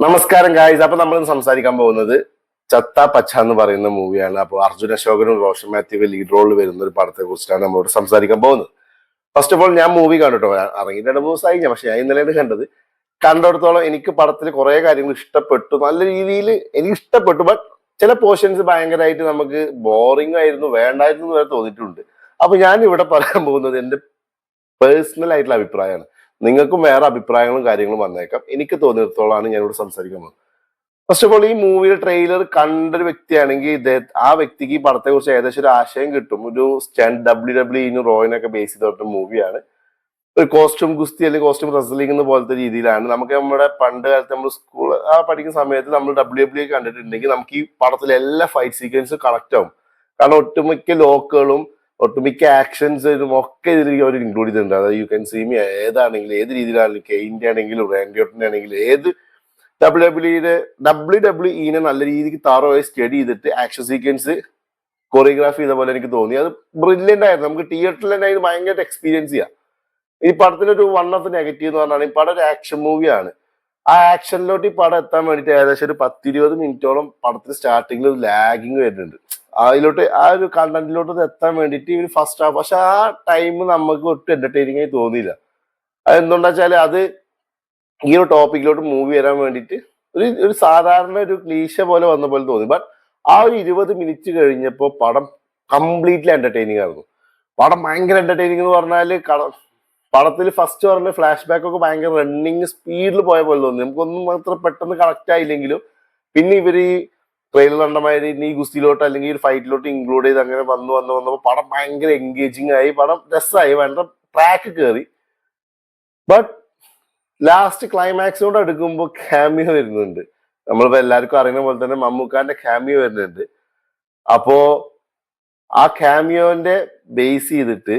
നമസ്കാരം ഗായ്സ്. അപ്പൊ നമ്മൾ സംസാരിക്കാൻ പോകുന്നത് ചത്ത പച്ച എന്ന് പറയുന്ന മൂവിയാണ്. അപ്പോൾ അർജുൻ അശോകനും റോഷൻ മാത്യു ലീഡ് റോളിൽ വരുന്ന ഒരു പടത്തെ കുറിച്ചാണ് നമ്മളോട് സംസാരിക്കാൻ പോകുന്നത്. ഫസ്റ്റ് ഓഫ് ഓൾ ഞാൻ മൂവി കണ്ടിട്ടോ, ഇറങ്ങിയിട്ട് 2 ദിവസമായി ഞാൻ, പക്ഷെ ഞാൻ ഇന്നലെയാണ് കണ്ടത്. കണ്ടിടത്തോളം എനിക്ക് പടത്തിൽ കുറെ കാര്യങ്ങൾ ഇഷ്ടപ്പെട്ടു, നല്ല രീതിയിൽ എനിക്ക് ഇഷ്ടപ്പെട്ടു. ബട്ട് ചില പോർഷൻസ് ഭയങ്കരമായിട്ട് നമുക്ക് ബോറിംഗ് ആയിരുന്നു, വേണ്ടായിരുന്നു വരെ തോന്നിയിട്ടുണ്ട്. അപ്പൊ ഞാൻ ഇവിടെ പറയാൻ പോകുന്നത് എന്റെ പേഴ്സണൽ ആയിട്ടുള്ള അഭിപ്രായമാണ്. നിങ്ങൾക്കും വേറെ അഭിപ്രായങ്ങളും കാര്യങ്ങളും വന്നേക്കാം. എനിക്ക് തോന്നിയിടത്തോളാണ് ഞാൻ ഇവിടെ സംസാരിക്കാൻ പോകുന്നത്. ഫസ്റ്റ് ഓഫ് ഓൾ, ഈ മൂവിയുടെ ട്രെയിലർ കണ്ടൊരു വ്യക്തിയാണെങ്കിൽ ആ വ്യക്തിക്ക് ഈ പടത്തെ കുറിച്ച് ഏകദേശം ഒരു ആശയം കിട്ടും. ഒരു WWE റോയിനൊക്കെ ബേസ് ചെയ്തിട്ട് മൂവിയാണ്. ഒരു കോസ്റ്റ്യൂം ഗുസ്തി അല്ലെങ്കിൽ കോസ്റ്റ്യൂം റെസ്ലിംഗ് പോലത്തെ രീതിയിലാണ്. നമുക്ക് നമ്മുടെ പണ്ട് കാലത്ത് നമ്മൾ സ്കൂൾ പഠിക്കുന്ന സമയത്ത് നമ്മൾ WWE കണ്ടിട്ടുണ്ടെങ്കിൽ നമുക്ക് ഈ പടത്തിലെ എല്ലാ ഫൈറ്റ് സീക്വൻസും കണക്ട് ആവും. കാരണം ഒട്ടുമിക്ക ലോക്കുകളും ഒട്ടുമിക്ക ആക്ഷൻസും ഒക്കെ ഇതിൽ അവർ ഇൻക്ലൂഡ് ചെയ്തിട്ടുണ്ട്. അതായത് യു ക്യാൻ സീ മി ഏതാണെങ്കിലും, ഏത് രീതിയിലാണെങ്കിലും, കെയിൻ്റെ ആണെങ്കിലും റാൻഡി ഓർട്ടൻ്റെ ആണെങ്കിലും, ഏത് WWE നല്ല രീതിക്ക് താറോയെ സ്റ്റഡി ചെയ്തിട്ട് ആക്ഷൻ സീക്വൻസ് കൊറിയോഗ്രാഫി ചെയ്ത പോലെ എനിക്ക് തോന്നി. അത് ബ്രില്യൻ്റ് ആയിരുന്നു. നമുക്ക് തിയേറ്ററിൽ തന്നെ ഇത് ഭയങ്കരമായിട്ട് എക്സ്പീരിയൻസ് ചെയ്യാം. ഈ പടത്തിനൊരു വൺ ഓഫ് ദ നെഗറ്റീവ് എന്ന് പറഞ്ഞാൽ ഈ പടം ഒരു ആക്ഷൻ മൂവിയാണ്. ആ ആക്ഷനിലോട്ട് ഈ പടം എത്താൻ വേണ്ടിയിട്ട് ഏകദേശം ഒരു 10-20 മിനിറ്റോളം പടത്തിന് സ്റ്റാർട്ടിങ്ങിൽ ഒരു ലാഗിങ് വരുന്നുണ്ട്. അതിലോട്ട് ആ ഒരു കണ്ടന്റിലോട്ട് എത്താൻ വേണ്ടിയിട്ട് ഒരു ഫസ്റ്റ് ഹാഫ്, പക്ഷെ ആ ടൈം നമുക്ക് ഒട്ടും എന്റർടൈനിങ് ആയി തോന്നിയില്ല. അതെന്തുകൊണ്ടാ വെച്ചാല് അത് ഈ ഒരു ടോപ്പിക്കിലോട്ട് മൂവി വരാൻ വേണ്ടിയിട്ട് ഒരു സാധാരണ ഒരു ക്ലീശ പോലെ വന്ന പോലെ തോന്നി. ബട്ട് ആ ഒരു 20 മിനിറ്റ് കഴിഞ്ഞപ്പോൾ പടം കംപ്ലീറ്റ്ലി എന്റർടൈനിങ് ആയിരുന്നു. പടം ഭയങ്കര എന്റർടൈനിങ് എന്ന് പറഞ്ഞാല് പടത്തിൽ ഫസ്റ്റ് പറഞ്ഞ ഫ്ലാഷ് ബാക്ക് ഒക്കെ ഭയങ്കര റണ്ണിങ് സ്പീഡിൽ പോയ പോലെ തോന്നി. നമുക്കൊന്നും അത്ര പെട്ടെന്ന് കണക്ട് ആയില്ലെങ്കിലും പിന്നെ ഇവർ ഈ ട്രെയിലർ കണ്ടമാതിരി ഈ ഗുസ്തിയിലോട്ട് അല്ലെങ്കിൽ ഒരു ഫൈറ്റിലോട്ട് ഇൻക്ലൂഡ് ചെയ്ത് അങ്ങനെ വന്നപ്പോൾ പടം ഭയങ്കര എൻഗേജിങ് ആയി, പടം രസമായി, ഭയങ്കര ട്രാക്ക് കയറി. ബട്ട് ലാസ്റ്റ് ക്ലൈമാക്സിനോട് അടുക്കുമ്പോൾ ക്യാമിയോ വരുന്നുണ്ട്. നമ്മളിപ്പോ എല്ലാവർക്കും അറിയുന്ന പോലെ തന്നെ മമ്മൂക്കാന്റെ ക്യാമിയോ വരുന്നുണ്ട്. അപ്പോ ആ ക്യാമിയോന്റെ ബേസ് ചെയ്തിട്ട്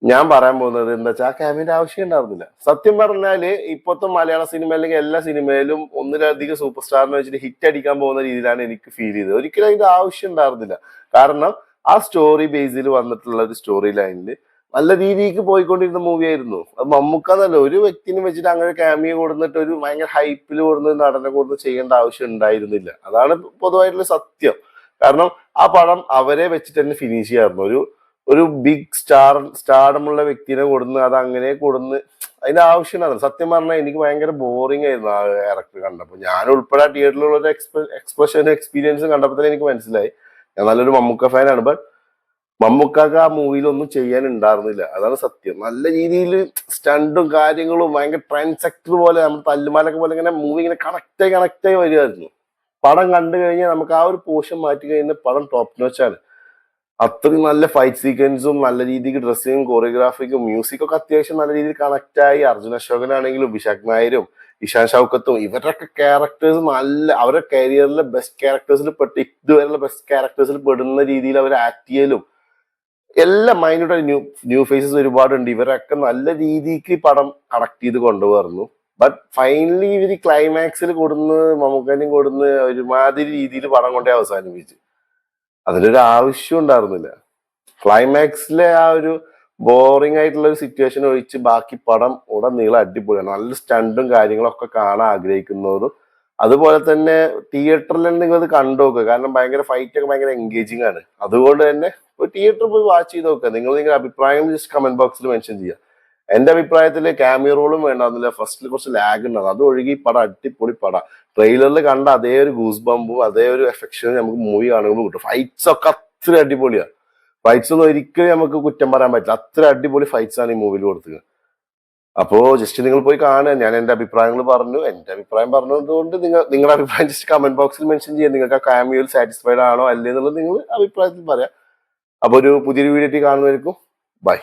ഞാൻ പറയാൻ പോകുന്നത് എന്താ വെച്ചാൽ ആ ക്യാമിയോന്റെ ആവശ്യം ഉണ്ടായിരുന്നില്ല. സത്യം പറഞ്ഞാല് ഇപ്പോഴത്തെ മലയാള സിനിമ അല്ലെങ്കിൽ എല്ലാ സിനിമയിലും ഒന്നിലധികം സൂപ്പർ സ്റ്റാറിനെ വെച്ചിട്ട് ഹിറ്റ് അടിക്കാൻ പോകുന്ന രീതിയിലാണ് എനിക്ക് ഫീൽ ചെയ്തത്. ഒരിക്കലും അതിന്റെ ആവശ്യം ഉണ്ടായിരുന്നില്ല. കാരണം ആ സ്റ്റോറി ബേസിൽ വന്നിട്ടുള്ള ഒരു സ്റ്റോറി ലൈനിൽ നല്ല രീതിക്ക് പോയിക്കൊണ്ടിരുന്ന മൂവി ആയിരുന്നു. അത് മമ്മൂക്കാന്നല്ല, ഒരു വ്യക്തിനെ വെച്ചിട്ട് അങ്ങനെ ക്യാമിയോ കൊടുത്തിട്ട് ഒരു ഭയങ്കര ഹൈപ്പിൽ കൊടുത്ത് നടനെ കൊടുത്ത് ചെയ്യേണ്ട ആവശ്യം ഉണ്ടായിരുന്നില്ല. അതാണ് പൊതുവായിട്ടുള്ള സത്യം. കാരണം ആ പടം അവരെ വെച്ചിട്ട് തന്നെ ഫിനിഷ് ചെയ്യാറുണ്ട്. ഒരു ബിഗ് സ്റ്റാർഡമുള്ള വ്യക്തിനെ കൊടുന്ന് അത് അങ്ങനെ കൊടുന്ന് അതിന്റെ ആവശ്യമാണ്. സത്യം പറഞ്ഞാൽ എനിക്ക് ഭയങ്കര ബോറിംഗ് ആയിരുന്നു ആ ക്യാരക്ടർ കണ്ടപ്പോൾ. ഞാൻ ഉൾപ്പെടെ തിയേറ്ററിലുള്ള ഒരു എക്സ്പീരിയൻസ് കണ്ടപ്പോൾ തന്നെ എനിക്ക് മനസ്സിലായി ഞാൻ നല്ലൊരു മമ്മൂക്ക ഫാനാണ്. ബട്ട് മമ്മൂക്കാക്ക് ആ മൂവിയിൽ ഒന്നും ചെയ്യാൻ ഉണ്ടായിരുന്നില്ല, അതാണ് സത്യം. നല്ല രീതിയിൽ സ്റ്റണ്ടും കാര്യങ്ങളും ഭയങ്കര ട്രെൻഡ് സെക്ടർ പോലെ നമ്മൾ തല്ലുമാലൊക്കെ പോലെ ഇങ്ങനെ മൂവി ഇങ്ങനെ കണക്റ്റായി വരികയായിരുന്നു. പടം കണ്ടു കഴിഞ്ഞാൽ നമുക്ക് ആ ഒരു പോർഷൻ മാറ്റി കഴിഞ്ഞാൽ പടം ടോപ്പ് നോച്ചാണ്. അത്രയും നല്ല ഫൈറ്റ് സീക്വൻസും നല്ല രീതിക്ക് ഡ്രസ്സിങ്ങും കൊറിയോഗ്രാഫിക്കും മ്യൂസിക്കൊക്കെ അത്യാവശ്യം നല്ല രീതിയിൽ കണക്റ്റായി. അർജുൻ അശോകനാണെങ്കിലും വിശാഖ് നായരും ഇഷാൻ ഷൗക്കത്തും ഇവരുടെയൊക്കെ ക്യാരക്ടേഴ്സ് നല്ല അവരുടെ കരിയറിലെ ബെസ്റ്റ് ക്യാരക്ടേഴ്സിൽ ഇതുവരെയുള്ള ബെസ്റ്റ് ക്യാരക്ടേഴ്സിൽ പെടുന്ന രീതിയിൽ അവർ ആക്ട് ചെയ്യലും എല്ലാം മൈൻഡ് ന്യൂ ഫേസസ് ഒരുപാടുണ്ട്. ഇവരൊക്കെ നല്ല രീതിക്ക് പടം കണക്ട് ചെയ്ത് കൊണ്ടുപോകുന്നു. ബട്ട് ഫൈനലി ഇവർ ക്ലൈമാക്സിൽ കൊടുന്ന് മമ്മൂക്കാനും കൊടുന്ന് ഒരുമാതിരി രീതിയിൽ പടം കൊണ്ടേ അവസാനിപ്പിച്ചു. അതിലൊരു ആവശ്യം ഉണ്ടായിരുന്നില്ല. ക്ലൈമാക്സിലെ ആ ഒരു ബോറിംഗ് ആയിട്ടുള്ള ഒരു സിറ്റുവേഷൻ ഒഴിച്ച് ബാക്കി പടം ഉടനീളം അടിപൊളിയാണ്. നല്ല സ്റ്റണ്ടും കാര്യങ്ങളൊക്കെ കാണാൻ ആഗ്രഹിക്കുന്നവരും അതുപോലെ തന്നെ തിയേറ്ററിൽ തന്നെ നിങ്ങൾ ഇത് കണ്ടു നോക്കുക. കാരണം ഭയങ്കര ഫൈറ്റ് ഒക്കെ ഭയങ്കര എൻഗേജിങ് ആണ്. അതുകൊണ്ട് തന്നെ ഒരു തിയേറ്ററിൽ പോയി വാച്ച് ചെയ്ത് നോക്കുക. നിങ്ങളുടെ അഭിപ്രായങ്ങൾ ജസ്റ്റ് കമന്റ് ബോക്സിൽ മെൻഷൻ ചെയ്യുക. എന്റെ അഭിപ്രായത്തിൽ ക്യാമിയോ റോളും വേണ്ടായിരുന്നില്ല. ഫസ്റ്റിൽ കുറച്ച് ലാഗ് ഉണ്ടാകും, അത് ഒഴുകി പടം അടിപൊളി പടം. ട്രെയിലറിൽ കണ്ട അതേ ഒരു ഗൂസ് ബമ്പും അതേ ഒരു എഫക്ഷനും നമുക്ക് മൂവി കാണുമ്പോൾ കിട്ടും. ഫൈറ്റ്സ് ഒക്കെ അത്ര അടിപൊളിയാണ്. ഫൈറ്റ്സ് ഒന്നും ഒരിക്കലും നമുക്ക് കുറ്റം പറയാൻ പറ്റില്ല. അത്ര അടിപൊളി ഫൈറ്റ്സ് ആണ് ഈ മൂവിയിൽ കൊടുത്തത്. അപ്പോ ജസ്റ്റ് നിങ്ങൾ പോയി കാണുക. ഞാൻ എന്റെ അഭിപ്രായങ്ങൾ പറഞ്ഞു. എന്റെ അഭിപ്രായം പറഞ്ഞതുകൊണ്ട് നിങ്ങളുടെ അഭിപ്രായം ജസ്റ്റ് കമന്റ് ബോക്സിൽ മെൻഷൻ ചെയ്യാം. നിങ്ങൾക്ക് ആ ക്യാമിയോയിൽ സാറ്റിസ്ഫൈഡ് ആണോ അല്ലേ എന്നുള്ളത് നിങ്ങൾ അഭിപ്രായത്തിൽ പറയാം. അപ്പൊ ഒരു പുതിയൊരു വീഡിയോ കാണുന്നതായിരിക്കും. ബൈ.